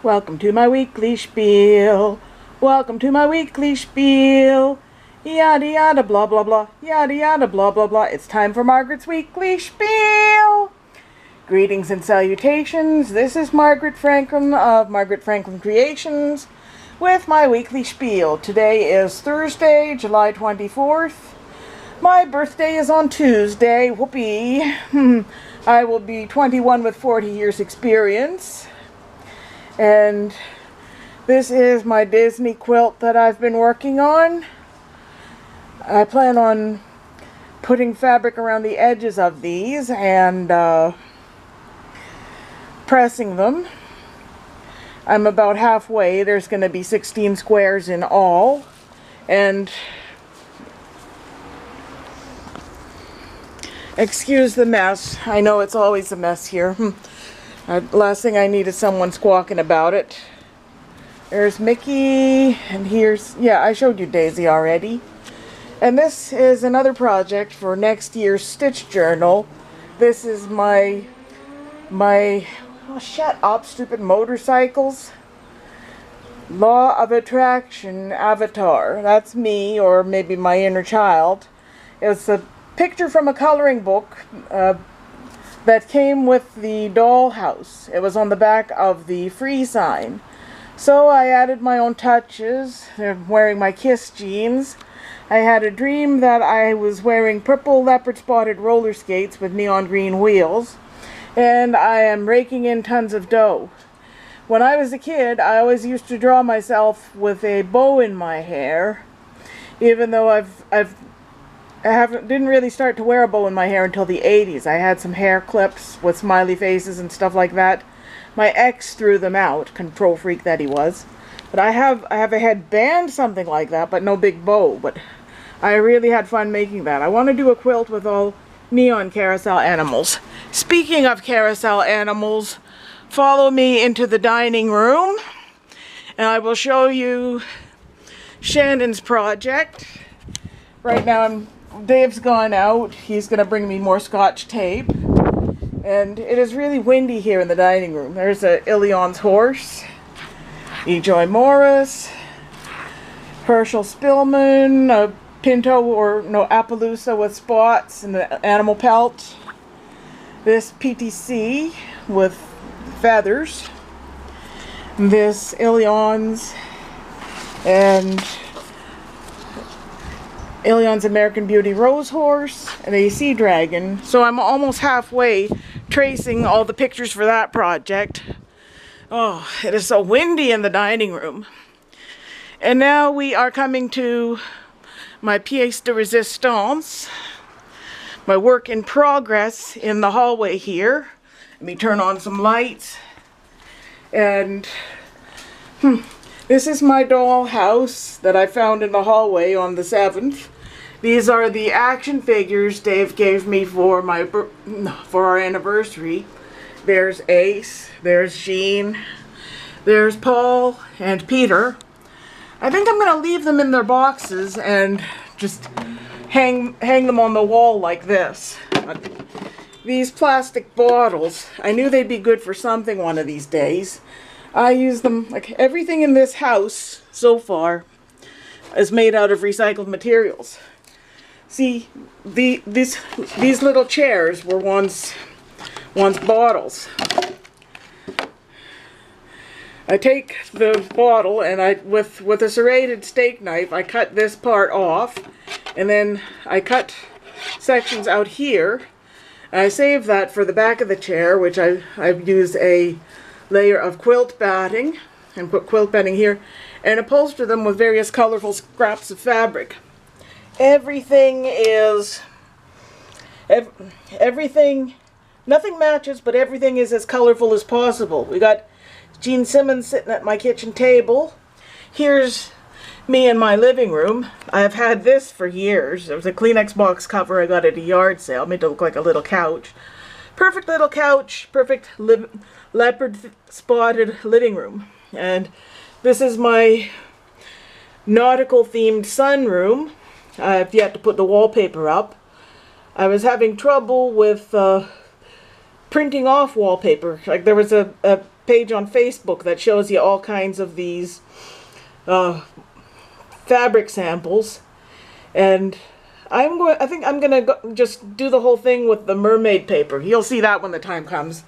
Welcome to my weekly spiel. Welcome to my weekly spiel. Yada yada blah blah blah. Yada yada blah blah blah. It's time for Margaret's weekly spiel. Greetings and salutations. This is Margaret Franklin of Margaret Franklin Creations with my weekly spiel. Today is Thursday, July 24th. My birthday is on Tuesday. Whoopee. I will be 21 with 40 years experience. And this is my Disney quilt that I've been working on. I plan on putting fabric around the edges of these and pressing them. I'm about halfway. There's going to be 16 squares in all. And excuse the mess. I know it's always a mess here. Last thing I need is someone squawking about it. There's Mickey, and here's, yeah, I showed you Daisy already. And this is another project for next year's Stitch Journal. This is my oh, shut up, stupid motorcycles. Law of Attraction avatar. That's me, or maybe my inner child. It's a picture from a coloring book that came with the dollhouse. It was on the back of the free sign. So I added my own touches. I'm wearing my Kiss jeans. I had a dream that I was wearing purple leopard spotted roller skates with neon green wheels. And I am raking in tons of dough. When I was a kid, I always used to draw myself with a bow in my hair. Even though I didn't really start to wear a bow in my hair until the 80s. I had some hair clips with smiley faces and stuff like that. My ex threw them out, control freak that he was. But I have a headband, something like that, but no big bow. But I really had fun making that. I want to do a quilt with all neon carousel animals. Speaking of carousel animals, follow me into the dining room, and I will show you Shannon's project. Right now Dave's gone out. He's going to bring me more scotch tape. And it is really windy here in the dining room. There's a Ilion's horse. E.Joy Morris. Herschel Spillman. A Pinto or no Appaloosa with spots and the animal pelt. This PTC with feathers. This Ilion's and Ilion's American Beauty Rose Horse and a Sea Dragon. So I'm almost halfway tracing all the pictures for that project. Oh, it is so windy in the dining room. And now we are coming to my pièce de résistance, my work in progress in the hallway here. Let me turn on some lights. And this is my doll house that I found in the hallway on the 7th. These are the action figures Dave gave me for our anniversary. There's Ace, there's Jean, there's Paul and Peter. I think I'm going to leave them in their boxes and just hang them on the wall like this. These plastic bottles, I knew they'd be good for something one of these days. I use them, like everything in this house so far is made out of recycled materials. See, these little chairs were once bottles. I take the bottle and with a serrated steak knife, I cut this part off, and then I cut sections out here. I save that for the back of the chair, which I've used a layer of quilt batting and put quilt batting here and upholster them with various colorful scraps of fabric. Everything, nothing matches, but everything is as colorful as possible. We got Gene Simmons sitting at my kitchen table. Here's me in my living room. I've had this for years. It was a Kleenex box cover I got at a yard sale, made it look like a little couch. Perfect little couch, perfect leopard spotted living room. And this is my nautical themed sunroom. I've yet to put the wallpaper up. I was having trouble with printing off wallpaper. Like there was a page on Facebook that shows you all kinds of these fabric samples, and I think I'm gonna just do the whole thing with the mermaid paper. You'll see that when the time comes.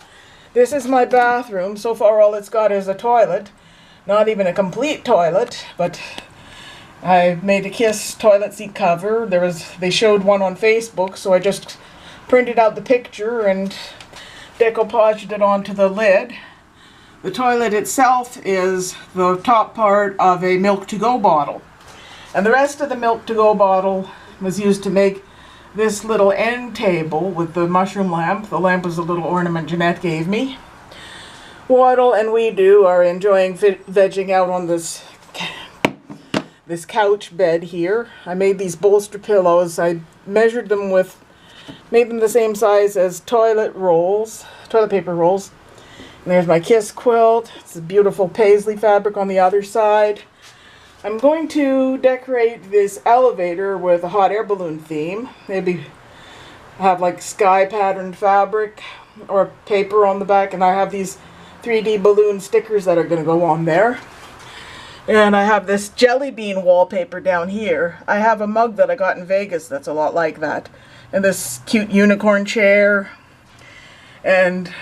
This is my bathroom. So far all it's got is a toilet. Not even a complete toilet, but I made a Kiss toilet seat cover. They showed one on Facebook, so I just printed out the picture and decoupaged it onto the lid. The toilet itself is the top part of a milk-to-go bottle. And the rest of the milk-to-go bottle was used to make this little end table with the mushroom lamp. The lamp was a little ornament Jeanette gave me. Waddle and we do are enjoying vegging out on this couch bed here. I made these bolster pillows. I measured them made them the same size as toilet paper rolls. And there's my Kiss quilt. It's a beautiful paisley fabric on the other side. I'm going to decorate this elevator with a hot air balloon theme. Maybe have like sky patterned fabric or paper on the back, and I have these 3D balloon stickers that are going to go on there. And I have this jelly bean wallpaper down here. I have a mug that I got in Vegas that's a lot like that. And this cute unicorn chair. And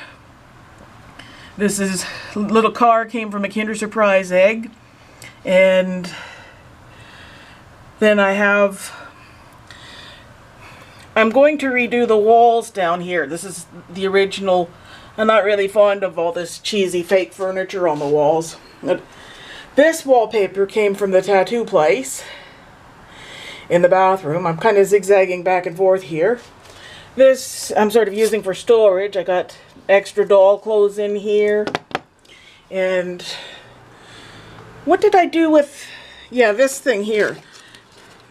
this little car came from a Kinder Surprise egg. And then I'm going to redo the walls down here. This is the original. I'm not really fond of all this cheesy fake furniture on the walls. But this wallpaper came from the tattoo place in the bathroom. I'm kind of zigzagging back and forth here. This I'm sort of using for storage. I got extra doll clothes in here. And what did I do with, this thing here.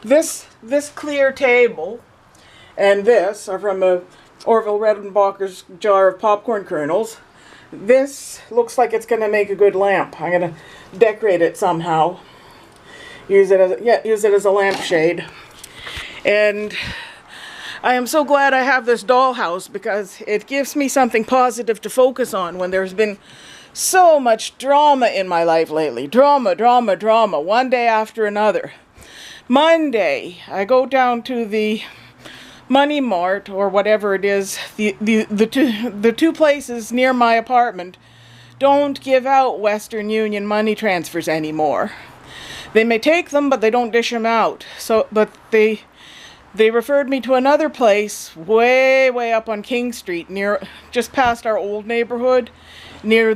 This clear table and this are from a Orville Redenbacher's jar of popcorn kernels. This looks like it's going to make a good lamp. I'm going to decorate it somehow. Use it as a lampshade. And I am so glad I have this dollhouse because it gives me something positive to focus on when there's been so much drama in my life lately. Drama, drama, drama, one day after another. Monday, I go down to the Money Mart or whatever it is. The two places near my apartment don't give out Western Union money transfers anymore. They may take them, but they don't dish them out. But they referred me to another place way up on King Street, just past our old neighborhood, near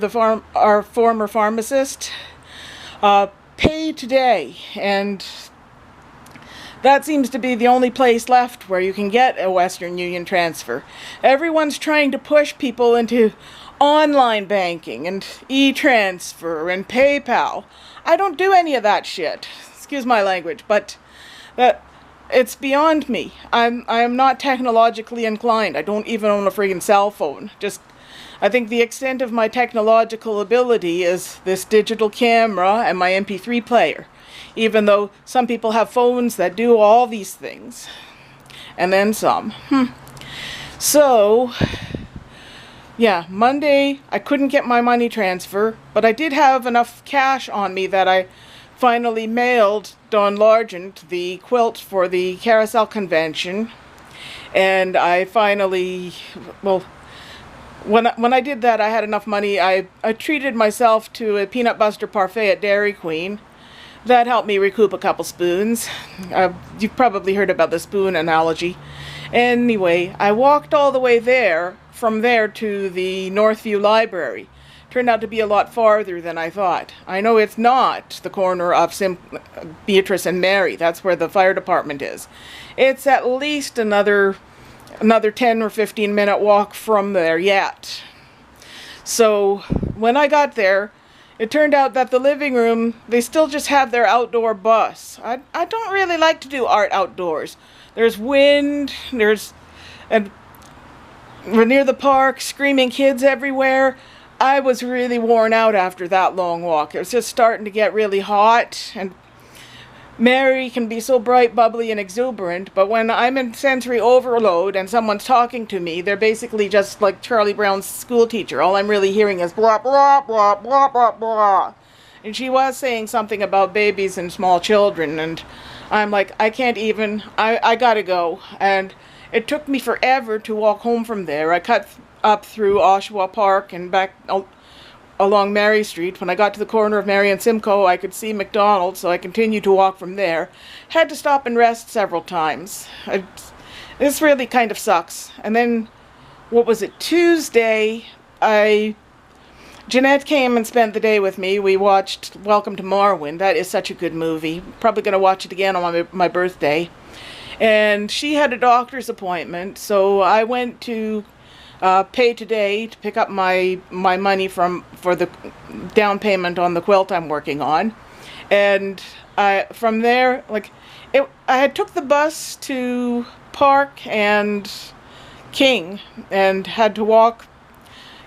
our former pharmacist. Pay today, and that seems to be the only place left where you can get a Western Union transfer. Everyone's trying to push people into online banking and e-transfer and PayPal. I don't do any of that shit. Excuse my language, but it's beyond me. I am not technologically inclined. I don't even own a friggin' cell phone. I think the extent of my technological ability is this digital camera and my MP3 player. Even though some people have phones that do all these things. And then some. So, yeah, Monday I couldn't get my money transfer, but I did have enough cash on me that I finally mailed Don Largent the quilt for the Carousel Convention. And I finally, when I did that, I had enough money. I treated myself to a peanut butter parfait at Dairy Queen. That helped me recoup a couple spoons. You've probably heard about the spoon analogy. Anyway, I walked all the way from there to the Northview Library. Turned out to be a lot farther than I thought. I know it's not the corner of Beatrice and Mary. That's where the fire department is. It's at least another 10 or 15 minute walk from there yet. So when I got there, it turned out that the living room, they still just have their outdoor bus. I don't really like to do art outdoors. There's wind, and we're near the park, screaming kids everywhere. I was really worn out after that long walk. It was just starting to get really hot, and Mary can be so bright, bubbly, and exuberant, but when I'm in sensory overload and someone's talking to me, they're basically just like Charlie Brown's school teacher. All I'm really hearing is blah, blah, blah, blah, blah, blah. And she was saying something about babies and small children, and I'm like, I can't even, I gotta go. And it took me forever to walk home from there. I cut up through Oshawa Park and back along Mary Street. When I got to the corner of Mary and Simcoe, I could see McDonald's, so I continued to walk from there. Had to stop and rest several times. This really kind of sucks. And then, what was it, Tuesday, Jeanette came and spent the day with me. We watched Welcome to Marwin. That is such a good movie. Probably going to watch it again on my birthday. And she had a doctor's appointment, so I went to pay today to pick up my money for the down payment on the quilt I'm working on. And from there, I had took the bus to Park and King and had to walk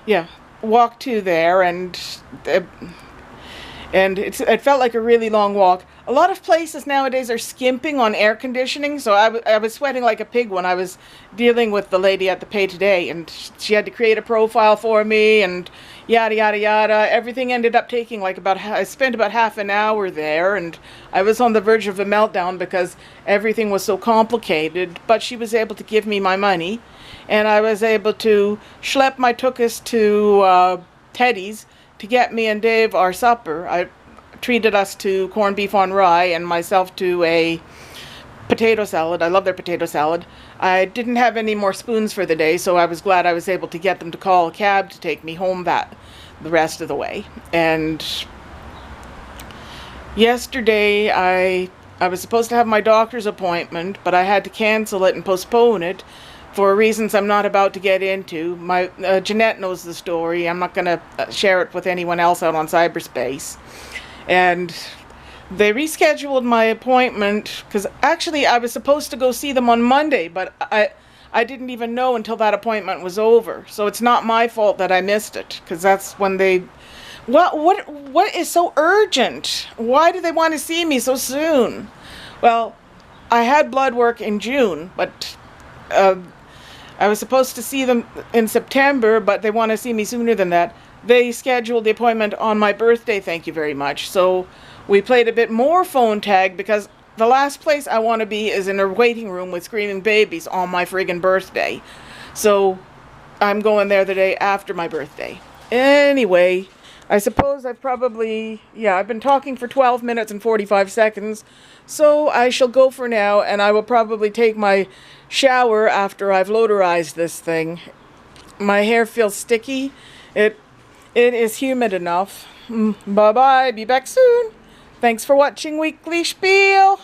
to there, and it felt like a really long walk. A lot of places nowadays are skimping on air conditioning, so I was sweating like a pig when I was dealing with the lady at the pay today, and she had to create a profile for me, and yada yada yada. Everything ended up taking I spent about half an hour there, and I was on the verge of a meltdown because everything was so complicated, but she was able to give me my money, and I was able to schlep my tuchus to Teddy's to get me and Dave our supper. I treated us to corned beef on rye and myself to a potato salad. I love their potato salad. I didn't have any more spoons for the day, so I was glad I was able to get them to call a cab to take me home the rest of the way. And yesterday I was supposed to have my doctor's appointment, but I had to cancel it and postpone it for reasons I'm not about to get into. Jeanette knows the story. I'm not going to share it with anyone else out on cyberspace. And they rescheduled my appointment because actually I was supposed to go see them on Monday, but I didn't even know until that appointment was over. So it's not my fault that I missed it, because that's when they... What is so urgent? Why do they want to see me so soon? Well, I had blood work in June, but I was supposed to see them in September, but they want to see me sooner than that. They scheduled the appointment on my birthday, thank you very much. So we played a bit more phone tag, because the last place I want to be is in a waiting room with screaming babies on my friggin' birthday. So I'm going there the day after my birthday. Anyway, I suppose I've been talking for 12 minutes and 45 seconds. So I shall go for now, and I will probably take my shower after I've loaderized this thing. My hair feels sticky. It is humid enough. Bye-bye. Be back soon. Thanks for watching Weekly Schpiel.